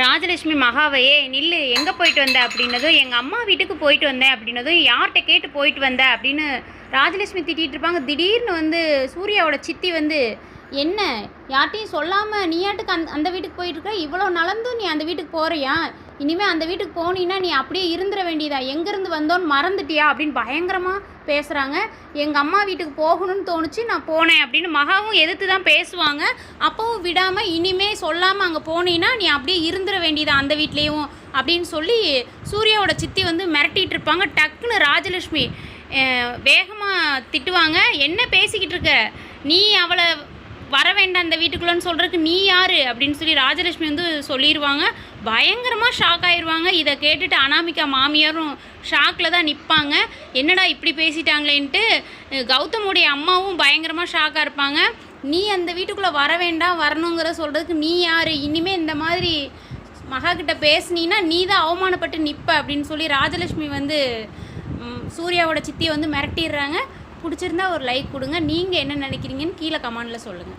ராஜலட்சுமி மகாவையே நில்லு, எங்கே போயிட்டு வந்த அப்படின்னதும், எங்கள் அம்மா வீட்டுக்கு போயிட்டு வந்தேன் அப்படின்னதும், யார்கிட்ட கேட்டு போயிட்டு வந்த அப்படின்னு ராஜலட்சுமி திட்டிகிட்டு இருப்பாங்க. திடீர்னு வந்து சூர்யாவோட சித்தி வந்து, என்ன யார்ட்டையும் சொல்லாமல் நீயாட்டுக்கு அந்த வீட்டுக்கு போயிட்டுருக்க, இவ்வளோ நலந்தும் நீ அந்த வீட்டுக்கு போகிறியா, இனிமேல் அந்த வீட்டுக்கு போனீன்னா நீ அப்படியே இருந்துட வேண்டியதா, எங்கேருந்து வந்தோன்னு மறந்துட்டியா அப்படின்னு பயங்கரமாக பேசுகிறாங்க. எங்கள் அம்மா வீட்டுக்கு போகணும்னு தோணுச்சு, நான் போனேன் அப்படின்னு மகாவும் எதிர்த்து தான் பேசுவாங்க. அப்போவும் விடாமல், இனிமே சொல்லாமல் அங்கே போனீன்னா நீ அப்படியே இருந்துட வேண்டியதா அந்த வீட்லேயும் அப்படின்னு சொல்லி சூர்யாவோட சித்தி வந்து மிரட்டிகிட்டு இருப்பாங்க. டக்குன்னு ராஜலட்சுமி வேகமாக திட்டுவாங்க. என்ன பேசிக்கிட்டு இருக்க, நீ அவளை வர வேண்டாம் அந்த வீட்டுக்குள்ளேன்னு சொல்கிறதுக்கு நீ யார் அப்படின்னு சொல்லி ராஜலட்சுமி வந்து சொல்லிடுவாங்க. பயங்கரமாக ஷாக் ஆயிடுவாங்க. இதை கேட்டுட்டு அனாமிகா மாமியாரும் ஷாக்கில் தான் நிற்பாங்க. என்னடா இப்படி பேசிட்டாங்களேன்ட்டு. கௌதமுடைய அம்மாவும் பயங்கரமாக ஷாக்காக இருப்பாங்க. நீ அந்த வீட்டுக்குள்ளே வர வேண்டாம், வரணுங்கிற சொல்கிறதுக்கு நீ யார், இனிமேல் இந்த மாதிரி மகா கிட்ட பேசுனீன்னா நீ தான் அவமானப்பட்டு நிற்ப அப்படின்னு சொல்லி ராஜலட்சுமி வந்து சூர்யாவோட சித்தியை வந்து மிரட்டிடுறாங்க. பிடிச்சிருந்தா ஒரு லைக் கொடுங்க. நீங்கள் என்ன நினைக்கிறீங்கன்னு கீழே கமெண்டில் சொல்லுங்கள்.